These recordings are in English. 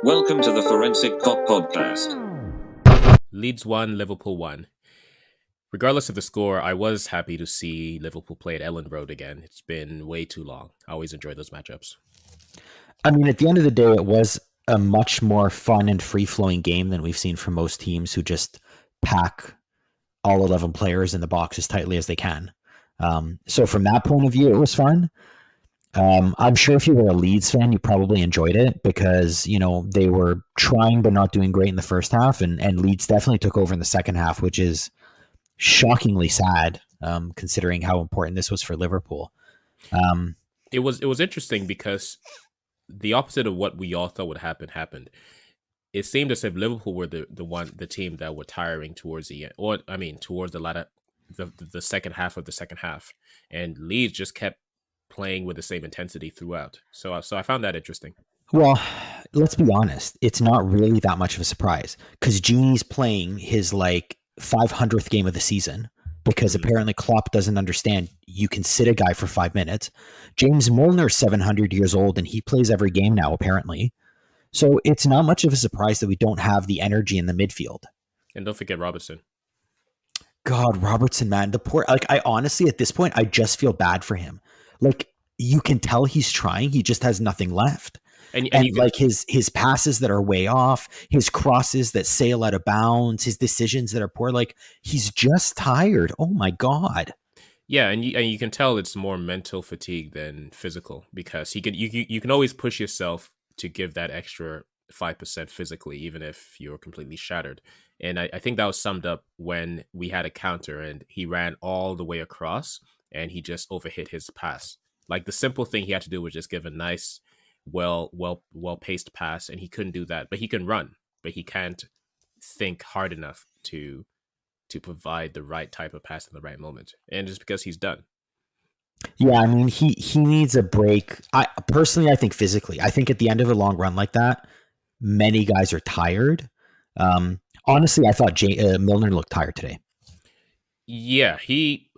Welcome to the Forensic Cop Podcast. Leeds won, Liverpool won. Regardless of the score, I was happy to see Liverpool play at Ellen Road again. It's been way too long. I always enjoy those matchups. I mean, at the end of the day, it was a much more fun and free-flowing game than we've seen from most teams who just pack all 11 players in the box as tightly as they can. So from that point of view, it was fun. I'm sure if you were a Leeds fan, you probably enjoyed it because, you know, they were trying but not doing great in the first half, and Leeds definitely took over in the second half, which is shockingly sad, considering how important this was for Liverpool. It was interesting because the opposite of what we all thought would happen happened. It seemed as if Liverpool were the team that were tiring towards the end, towards the latter, the second half of the second half, and Leeds just kept playing with the same intensity throughout. So I found that interesting. Well, let's be honest. It's not really that much of a surprise because Genie's playing his 500th game of the season because apparently Klopp doesn't understand you can sit a guy for 5 minutes. James Milner's 700 years old and he plays every game now, apparently. So it's not much of a surprise that we don't have the energy in the midfield. And don't forget Robertson. God, Robertson, man. The poor, I honestly, at this point, I just feel bad for him. You can tell he's trying. He just has nothing left. And his passes that are way off, his crosses that sail out of bounds, his decisions that are poor. He's just tired. Oh my God. Yeah, and you can tell it's more mental fatigue than physical because you can always push yourself to give that extra 5% physically, even if you're completely shattered. And I think that was summed up when we had a counter and he ran all the way across and he just overhit his pass. Like the simple thing he had to do was just give a nice, well-paced pass, and he couldn't do that. But he can run, but he can't think hard enough to provide the right type of pass in the right moment. And just because he's done. Yeah, I mean, he needs a break. I think physically. I think at the end of a long run like that, many guys are tired. Honestly, I thought Milner looked tired today. Yeah, he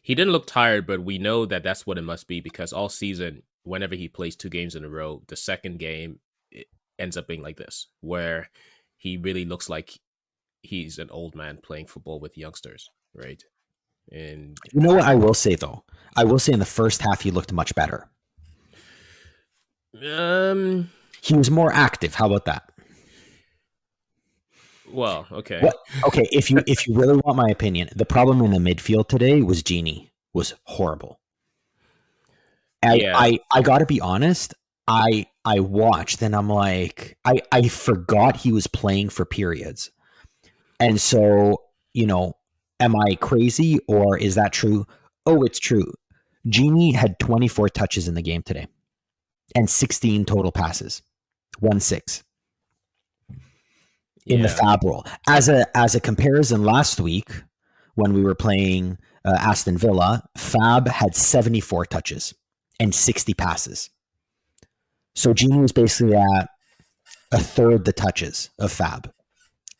didn't look tired, but we know that that's what it must be because all season, whenever he plays 2 games in a row, the second game it ends up being like this, where he really looks like he's an old man playing football with youngsters, right? And you know what I will say, though? I will say in the first half, he looked much better. He was more active. How about that? Well, okay. Okay, if you really want my opinion, the problem in the midfield today was Genie was horrible. I got to be honest. I watched and I'm like, I forgot he was playing for periods. And so, you know, am I crazy or is that true? Oh, it's true. Genie had 24 touches in the game today and 16 total passes, 1-6 in the Fab role. As a comparison, last week when we were playing Aston Villa, Fab had 74 touches and 60 passes. So Genie was basically at a third the touches of Fab.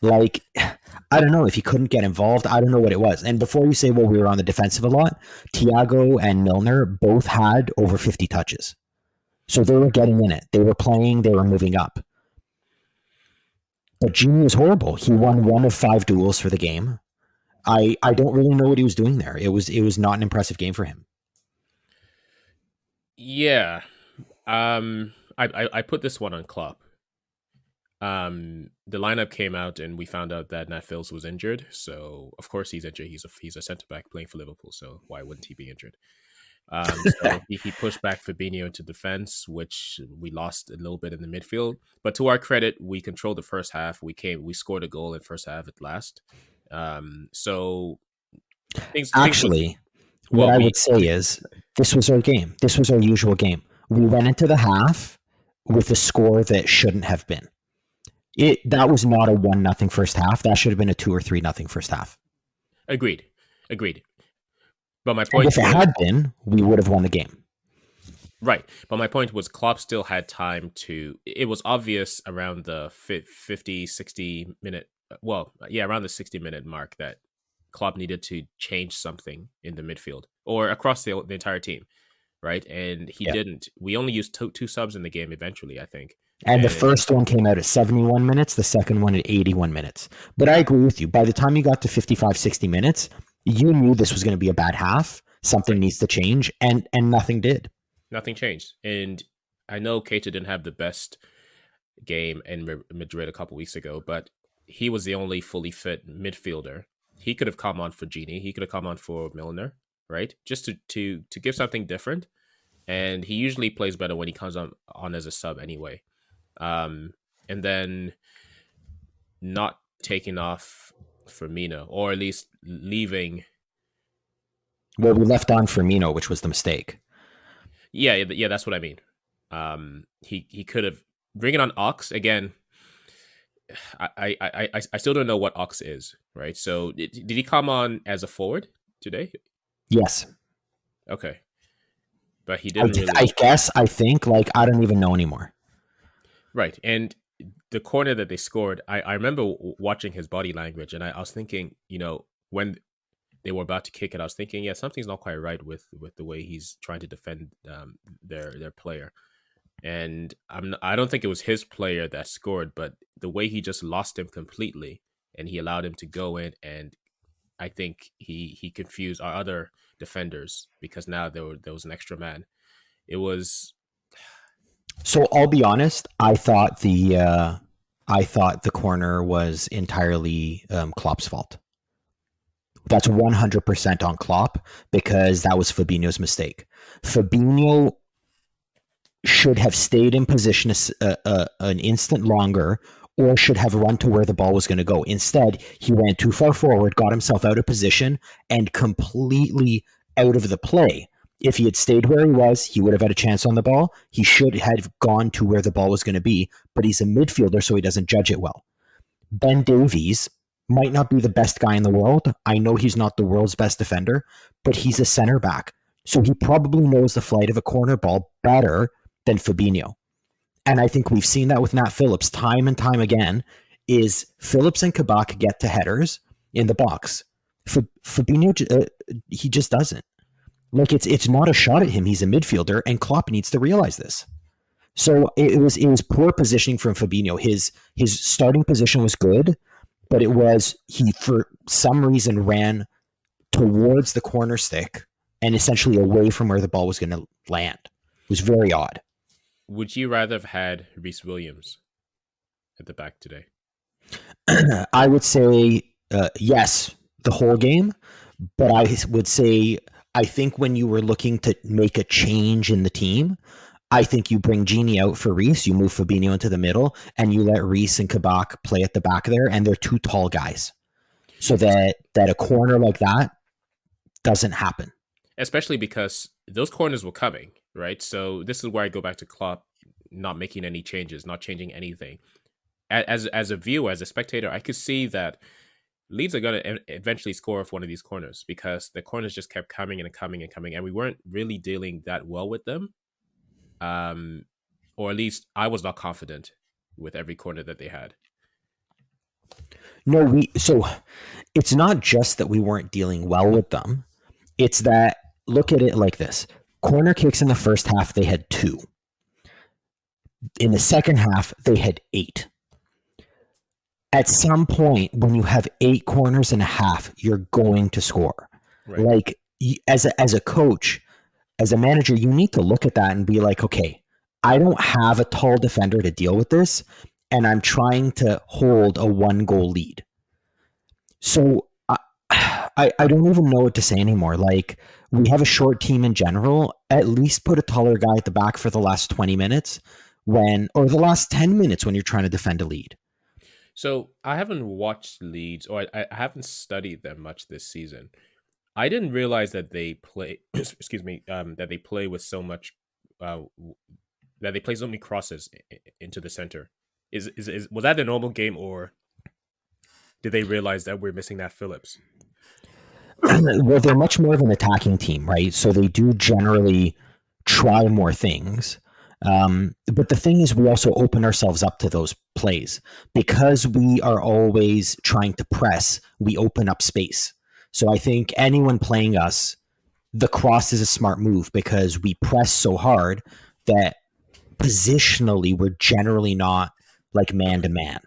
I don't know if he couldn't get involved. I don't know what it was. And before you say, well, we were on the defensive a lot, Thiago and Milner both had over 50 touches. So they were getting in it. They were playing. They were moving up. But Genie was horrible. He won 1 of 5 duels for the game. I don't really know what he was doing there. It was not an impressive game for him. Yeah. I put this one on Klopp. The lineup came out and we found out that Nat Phillips was injured. So of course he's injured. He's a centre back playing for Liverpool. So why wouldn't he be injured? So he pushed back Fabinho into defense, which we lost a little bit in the midfield. But to our credit, we controlled the first half. We scored a goal in the first half at last. So what I would say is this was our game. This was our usual game. We went into the half with a score that shouldn't have been. That was not a 1-0 first half. That should have been a 2 or 3-0 first half. Agreed. But my point, if it had been, we would have won the game. Right. But my point was Klopp still had time to, it was obvious around the 50, 60 minute, around the 60-minute mark that Klopp needed to change something in the midfield or across the entire team. Right. And he didn't. We only used two subs in the game eventually, I think. And the And first one came out at 71 minutes, the second one at 81 minutes. But I agree with you. By the time you got to 55, 60 minutes, you knew this was going to be a bad half. Something right, needs to change, and nothing did. nothing changed. And I know Keita didn't have the best game in Madrid a couple weeks ago, but he was the only fully fit midfielder. He could have come on for Genie. He could have come on for Milner, right? Just to give something different. And he usually plays better when he comes on as a sub anyway. And then not taking off Firmino, or at least leaving. Well, we left on Firmino, which was the mistake. Yeah, that's what I mean. He could have bringing on Ox again. I still don't know what Ox is, right? So did he come on as a forward today? Yes. Okay, but he didn't really. I think, like, I don't even know anymore. Right, and the corner that they scored, I remember watching his body language, and I was thinking, when they were about to kick it, I was thinking, yeah, something's not quite right with the way he's trying to defend their player. And I don't think it was his player that scored, but the way he just lost him completely, and he allowed him to go in, and I think he confused our other defenders because now there was an extra man. It was. So I'll be honest. I thought the corner was entirely Klopp's fault. That's 100% on Klopp, because that was Fabinho's mistake. Fabinho should have stayed in position an instant longer, or should have run to where the ball was going to go. Instead, he ran too far forward, got himself out of position, and completely out of the play. If he had stayed where he was, he would have had a chance on the ball. He should have gone to where the ball was going to be, but he's a midfielder, so he doesn't judge it well. Ben Davies might not be the best guy in the world. I know he's not the world's best defender, but he's a center back. So he probably knows the flight of a corner ball better than Fabinho. And I think we've seen that with Nat Phillips time and time again, is Phillips and Kabak get to headers in the box. Fabinho, he just doesn't. Like, it's not a shot at him. He's a midfielder, and Klopp needs to realize this. So it was poor positioning from Fabinho. His starting position was good, but it was he for some reason ran towards the corner stick and essentially away from where the ball was going to land. It was very odd. Would you rather have had Reece Williams at the back today? I would say yes, the whole game, but I would say I think when you were looking to make a change in the team, I think you bring Genie out for Reece, you move Fabinho into the middle, and you let Reece and Kabak play at the back there, and they're two tall guys. So that a corner like that doesn't happen. Especially because those corners were coming, right? So this is where I go back to Klopp not making any changes, not changing anything. As a viewer, as a spectator, I could see that Leeds are going to eventually score off one of these corners because the corners just kept coming and coming and coming, and we weren't really dealing that well with them. Or at least I was not confident with every corner that they had. No, so it's not just that we weren't dealing well with them. It's that, look at it like this. Corner kicks in the first half, they had 2. In the second half, they had 8. At some point, when you have 8 corners and a half, you're going to score. Right. Like, as a coach, as a manager, you need to look at that and be like, okay, I don't have a tall defender to deal with this, and I'm trying to hold a 1-goal lead. So I don't even know what to say anymore. Like, we have a short team in general. At least put a taller guy at the back for the last 20 minutes or the last 10 minutes when you're trying to defend a lead. So I haven't watched Leeds, or I haven't studied them much this season. I didn't realize that they play. Excuse me. That they play with so much. That they play so many crosses into the center. Was that the normal game, or did they realize that we're missing Nat Phillips? Well, they're much more of an attacking team, right? So they do generally try more things. But the thing is, we also open ourselves up to those plays because we are always trying to press. We open up space. So I think anyone playing us, the cross is a smart move because we press so hard that positionally we're generally not like man to man,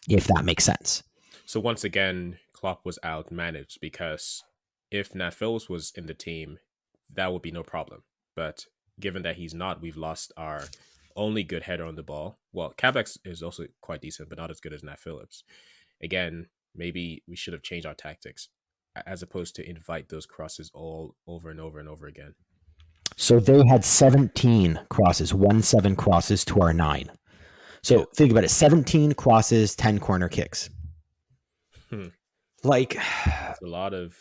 if that makes sense. So once again, Klopp was outmanaged because if Nat Phillips was in the team, that would be no problem. But given that he's not, we've lost our only good header on the ball. Well, Kabak is also quite decent, but not as good as Nat Phillips. Again, maybe we should have changed our tactics as opposed to invite those crosses all over and over and over again. So they had 17 crosses, 17 crosses to our 9. So think about it, 17 crosses, 10 corner kicks. Like, it's a lot of...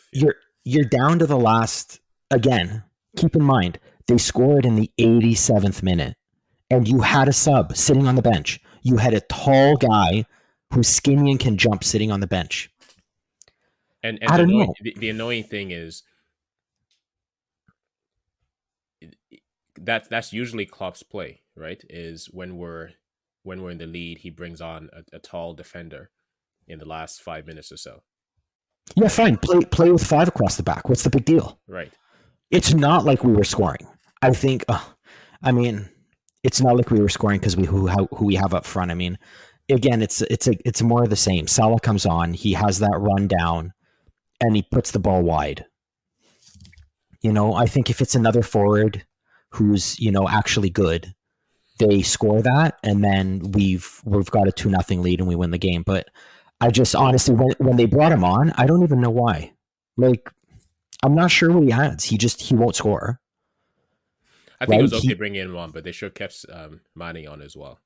You're down to the last, again, keep in mind, they scored in the 87th minute, and you had a sub sitting on the bench. You had a tall guy who's skinny and can jump sitting on the bench. And I don't know. The annoying thing is that's usually Klopp's play, right? Is when we're in the lead, he brings on a tall defender in the last 5 minutes or so. Yeah, fine. Play with 5 across the back. What's the big deal? Right. It's not like we were scoring. I think. It's not like we were scoring because who we have up front. I mean, again, it's more of the same. Salah comes on, he has that run down, and he puts the ball wide. I think if it's another forward who's actually good, they score that, and then we've got a 2-0 lead and we win the game. But I just honestly, when they brought him on, I don't even know why. Like, I'm not sure what he has. He won't score. I think it was okay bringing him on, but they should have kept Mane on as well.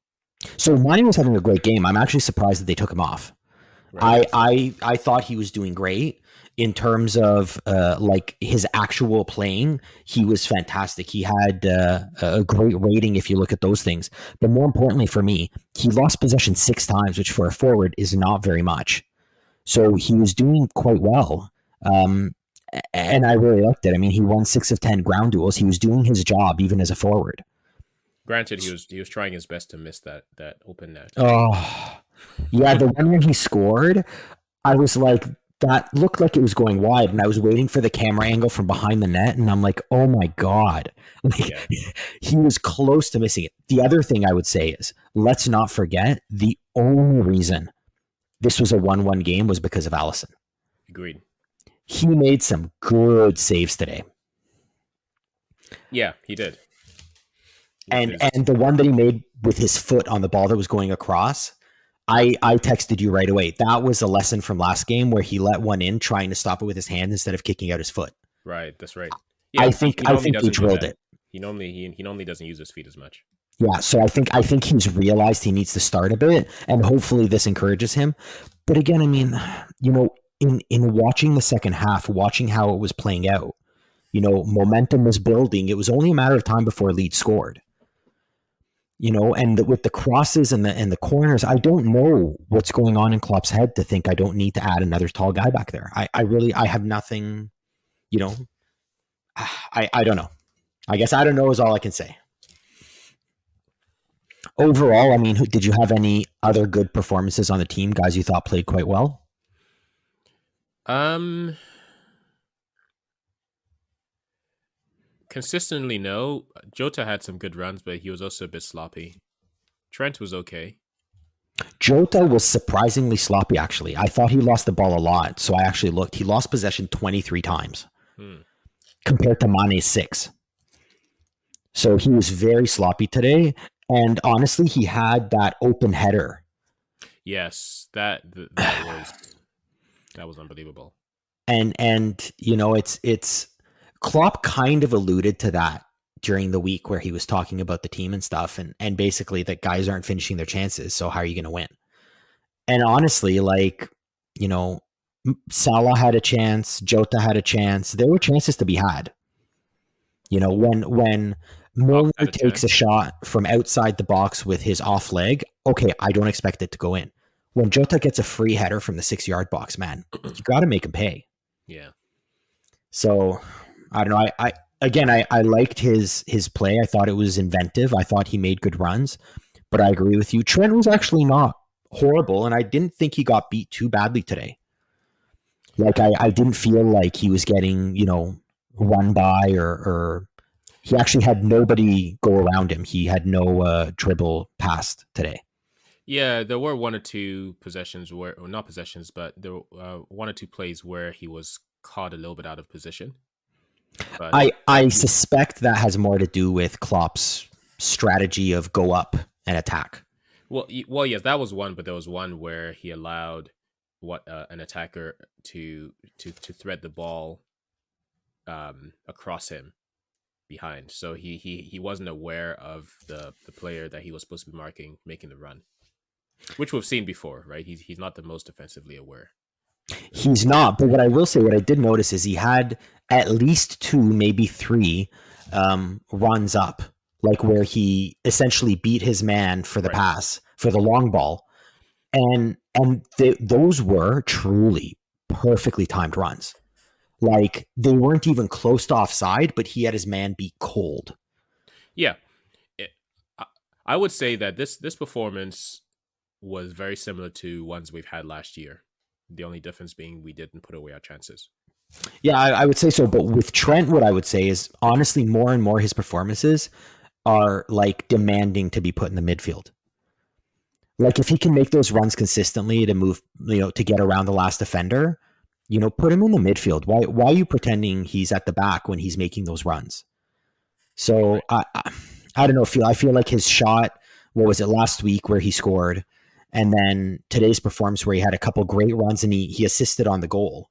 So Mane was having a great game. I'm actually surprised that they took him off. Right. I thought he was doing great in terms of like his actual playing. He was fantastic. He had a great rating if you look at those things. But more importantly for me, he lost possession 6 times, which for a forward is not very much. So he was doing quite well. And I really liked it. I mean, he won 6 of 10 ground duels. He was doing his job even as a forward. Granted, he was trying his best to miss that open net. Oh, yeah, the one where he scored, I was like, that looked like it was going wide, and I was waiting for the camera angle from behind the net, and I'm like, oh my God. Like, he was close to missing it. The other thing I would say is, let's not forget, the only reason this was a 1-1 game was because of Alisson. Agreed. He made some good saves today. Yeah, he did. And the one that he made with his foot on the ball that was going across, I texted you right away. That was a lesson from last game where he let one in trying to stop it with his hand instead of kicking out his foot. Right, that's right. Yeah, I think he drilled it. He normally doesn't use his feet as much. Yeah, so I think he's realized he needs to start a bit, and hopefully this encourages him. But again, I mean, in watching the second half, watching how it was playing out, momentum was building. It was only a matter of time before Leeds scored. And with the crosses and the corners, I don't know what's going on in Klopp's head to think I don't need to add another tall guy back there. I have nothing, I don't know. I guess I don't know is all I can say. Overall, I mean, did you have any other good performances on the team, guys you thought played quite well? Consistently, no. Jota had some good runs, but he was also a bit sloppy. Trent was okay. Jota was surprisingly sloppy, actually. I thought he lost the ball a lot, so I actually looked. He lost possession 23 times compared to Mane's 6. So he was very sloppy today, and honestly, he had that open header. Yes, that was unbelievable. And it's Klopp kind of alluded to that during the week where he was talking about the team and stuff, and basically that guys aren't finishing their chances, so how are you going to win? And honestly, Salah had a chance, Jota had a chance. There were chances to be had. When Milner takes a shot from outside the box with his off leg, okay, I don't expect it to go in. When Jota gets a free header from the 6-yard box, man, you got to make him pay. Yeah. So I don't know. I liked his play. I thought it was inventive. I thought he made good runs, but I agree with you. Trent was actually not horrible, and I didn't think he got beat too badly today. Like I didn't feel like he was getting, run by or He actually had nobody go around him. He had no dribble passed today. Yeah, there were one or two possessions where, or not possessions, but there were one or two plays where he was caught a little bit out of position. But I suspect that has more to do with Klopp's strategy of go up and attack. well, yes, that was one, but there was one where he allowed an attacker to thread the ball across him behind. So he wasn't aware of the player that he was supposed to be marking making the run, which we've seen before, right? He's not the most defensively aware. He's not, but what I will say, what I did notice is he had at least two, maybe three runs up, like where he essentially beat his man for the pass, for the long ball. And those were truly perfectly timed runs. Like they weren't even close to offside, but he had his man beat cold. Yeah. I would say that this performance was very similar to ones we've had last year. The only difference being we didn't put away our chances. Yeah, I would say so. But with Trent, what I would say is honestly, more and more his performances are like demanding to be put in the midfield. Like if he can make those runs consistently to move, to get around the last defender, put him in the midfield. Why are you pretending he's at the back when he's making those runs? So I don't know. I feel like his shot, what was it last week where he scored? And then today's performance where he had a couple great runs and he assisted on the goal.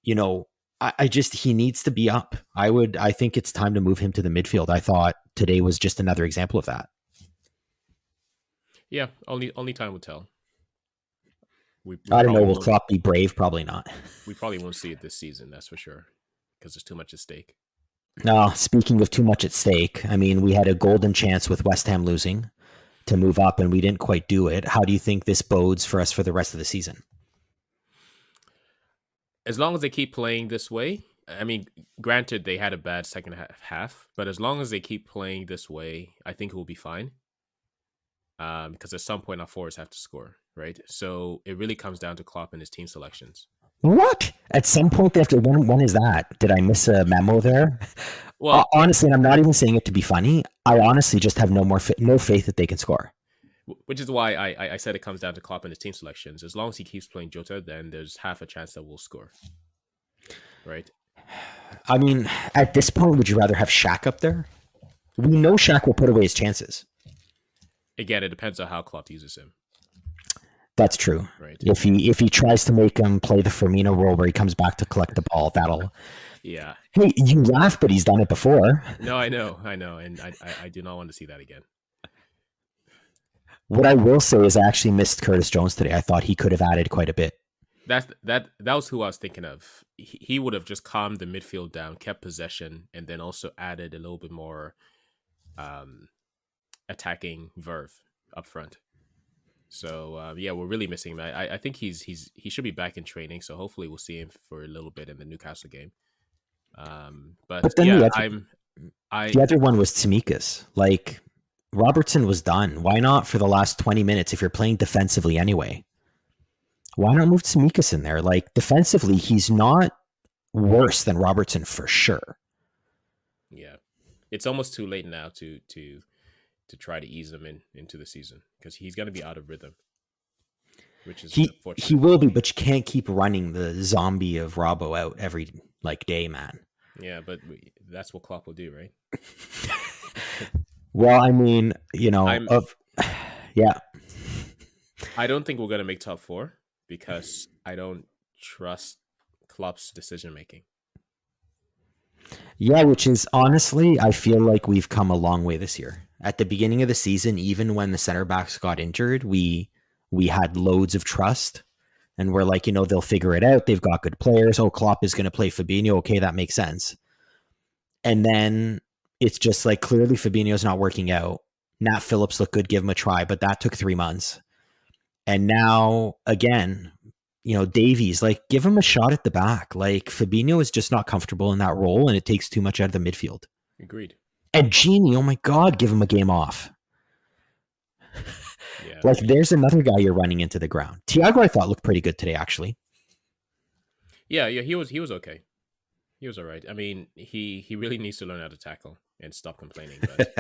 He needs to be up. I think it's time to move him to the midfield. I thought today was just another example of that. Yeah, only time will tell. I don't know. Will Klopp be brave? Probably not. We probably won't see it this season, that's for sure, because there's too much at stake. No, speaking of too much at stake, I mean, we had a golden chance with West Ham losing to move up, and we didn't quite do it. How do you think this bodes for us for the rest of the season? As long as they keep playing this way, I mean, granted, they had a bad second half, but as long as they keep playing this way, I think it will be fine. Because at some point our forwards have to score, right? So it really comes down to Klopp and his team selections. What? At some point they have to. When is that? Did I miss a memo there? Well, honestly, and I'm not even saying it to be funny. I honestly just have no faith that they can score. Which is why I said it comes down to Klopp and his team selections. As long as he keeps playing Jota, then there's half a chance that we'll score, right? I mean, at this point, would you rather have Shaq up there? We know Shaq will put away his chances. Again, it depends on how Klopp uses him. That's true. Right. If he tries to make him play the Firmino role where he comes back to collect the ball, that'll. Yeah. Hey, you laugh, but he's done it before. No, I know, and I do not want to see that again. What I will say is I actually missed Curtis Jones today. I thought he could have added quite a bit. That was who I was thinking of. He would have just calmed the midfield down, kept possession, and then also added a little bit more attacking verve up front. So yeah, we're really missing him. I think he should be back in training. So hopefully we'll see him for a little bit in the Newcastle game. But then yeah, the other one was Tsimikas. Like Robertson was done. Why not for the last 20 minutes if you're playing defensively anyway? Why not move Tsimikas in there? Like defensively, he's not worse than Robertson for sure. Yeah, it's almost too late now to try to ease him into the season because he's going to be out of rhythm, which is unfortunate. He will be, but you can't keep running the zombie of Robbo out every day, man. Yeah, but that's what Klopp will do, right? Well, I mean, yeah. I don't think we're going to make top 4 because I don't trust Klopp's decision making. Yeah, which is honestly, I feel like we've come a long way this year. At the beginning of the season, even when the center backs got injured, we had loads of trust. And we're like, they'll figure it out. They've got good players. Oh, Klopp is going to play Fabinho. Okay, that makes sense. And then it's just like clearly Fabinho's not working out. Nat Phillips looked good, give him a try, but that took 3 months. And now, again, Davies, give him a shot at the back. Like Fabinho is just not comfortable in that role and it takes too much out of the midfield. Agreed. And Genie, oh my God, give him a game off. Yeah. There's another guy you're running into the ground. Thiago, I thought looked pretty good today, actually. Yeah, he was okay. He was all right. I mean, he really needs to learn how to tackle and stop complaining. But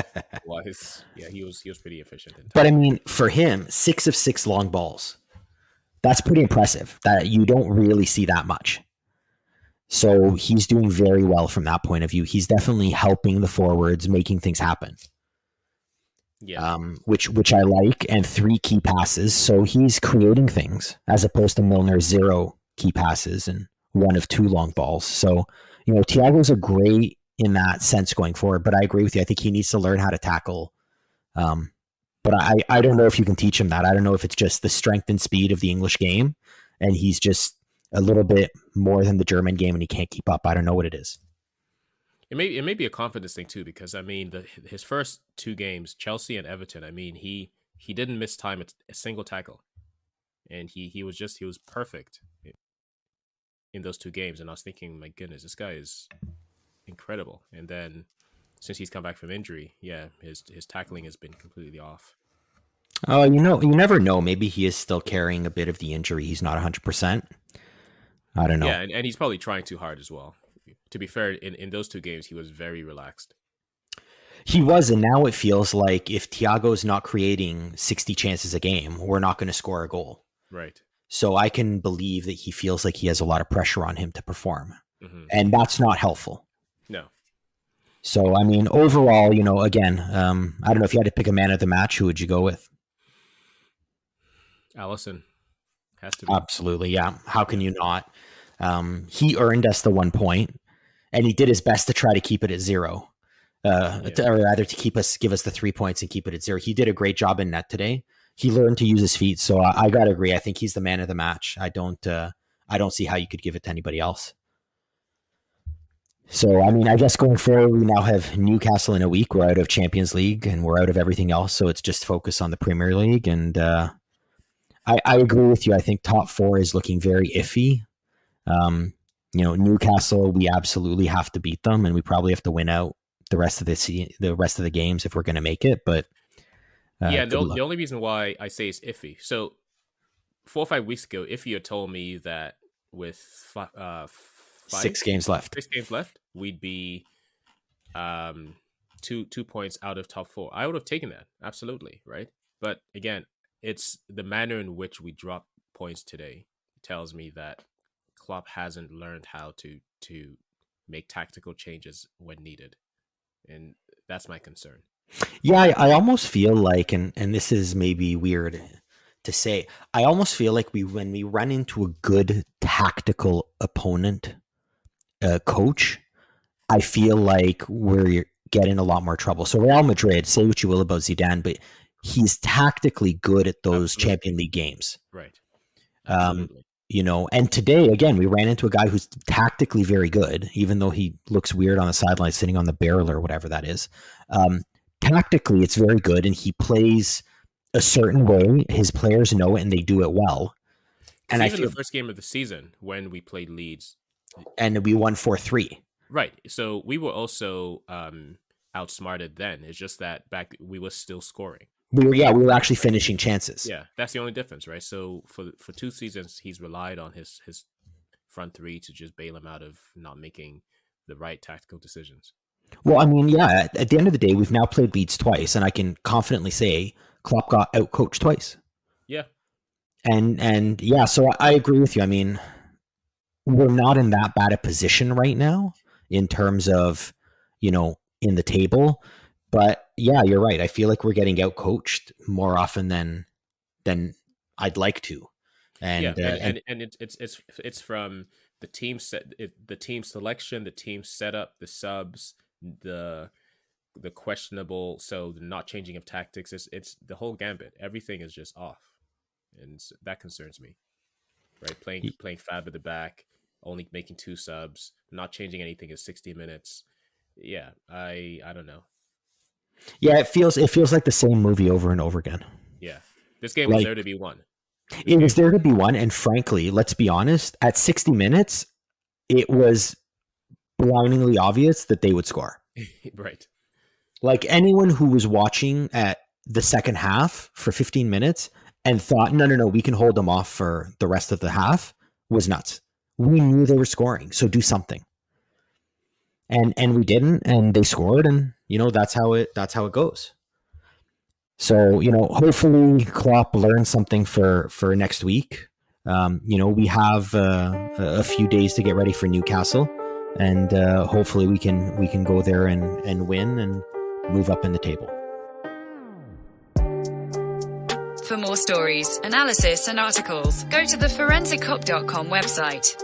yeah, he was pretty efficient in But I tackling. mean, for him, 6 of 6 long balls. That's pretty impressive. That you don't really see that much. So he's doing very well from that point of view. He's definitely helping the forwards, making things happen. Yeah, Which I like, and 3 key passes. So he's creating things as opposed to Milner's 0 key passes and 1 of 2 long balls. So, Thiago's a great in that sense going forward, but I agree with you. I think he needs to learn how to tackle. But I don't know if you can teach him that. I don't know if it's just the strength and speed of the English game, and he's just a little bit more than the German game and he can't keep up. I don't know what it is. it may be a confidence thing too, because I mean his first 2 games, Chelsea and Everton. I mean he didn't miss time at a single tackle, and he was perfect in those 2 games. And I was thinking, my goodness, this guy is incredible. And then since he's come back from injury, yeah, his tackling has been completely off. Oh, you never know. Maybe he is still carrying a bit of the injury. He's not 100%. I don't know. Yeah, and he's probably trying too hard as well. To be fair, in those 2 games, he was very relaxed. He was, and now it feels like if Thiago's not creating 60 chances a game, we're not going to score a goal. Right. So I can believe that he feels like he has a lot of pressure on him to perform. Mm-hmm. And that's not helpful. No. So, I mean, overall, again, I don't know if you had to pick a man of the match, who would you go with? Allison has to be. Absolutely, yeah. How can you not? He earned us the 1 point, and he did his best to try to keep it at 0. Or rather to give us the 3 points and keep it at 0. He did a great job in net today. He learned to use his feet. So I got to agree. I think he's the man of the match. I don't see how you could give it to anybody else. So, I mean, I guess going forward, we now have Newcastle in a week. We're out of Champions League and we're out of everything else. So it's just focus on the Premier League. And I agree with you. I think top 4 is looking very iffy. Newcastle, we absolutely have to beat them, and we probably have to win out the rest of the games if we're going to make it. But the only reason why I say it's iffy. So 4 or 5 weeks ago, if you had told me that with 6 games left, we'd be 2 points out of top 4, I would have taken that, absolutely, right? But again, it's the manner in which we drop points today tells me that Klopp hasn't learned how to make tactical changes when needed, and that's my concern. Yeah, I almost feel like, and this is maybe weird to say, I almost feel like when we run into a good tactical opponent, coach, I feel like we're getting a lot more trouble. So Real Madrid, say what you will about Zidane, but he's tactically good at those Champions League games. Right. Absolutely. And today, again, we ran into a guy who's tactically very good, even though he looks weird on the sideline sitting on the barrel or whatever that is. Tactically, it's very good, and he plays a certain way. His players know it, and they do it well. And even the first game of the season when we played Leeds, and we won 4-3. Right. So we were also outsmarted then. It's just that back we were still scoring. We were actually finishing chances. Yeah, that's the only difference, right? So for 2 seasons, he's relied on his front 3 to just bail him out of not making the right tactical decisions. Well, I mean, yeah, at the end of the day, we've now played Leeds twice, and I can confidently say Klopp got outcoached twice. Yeah. And yeah, so I agree with you. I mean, we're not in that bad a position right now in terms of, in the table. But yeah, you're right. I feel like we're getting outcoached more often than I'd like to. And it's from the team the team selection, the team setup, the subs, the questionable, so the not changing of tactics. It's the whole gambit. Everything is just off, and that concerns me. Right, playing Fab at the back, only making 2 subs, not changing anything in 60 minutes. Yeah, I don't know. Yeah, it feels like the same movie over and over again. Yeah, this game was there to be won. It was there to be won, and frankly, let's be honest, at 60 minutes, it was blindingly obvious that they would score. Right. Like anyone who was watching at the second half for 15 minutes and thought, no, we can hold them off for the rest of the half was nuts. We knew they were scoring, so do something. and we didn't, and they scored, and that's how it goes. So hopefully Klopp learns something for next week. We have a few days to get ready for Newcastle, and hopefully we can go there and win and move up in the table. For more stories, analysis and articles, go to the forensiccop.com website.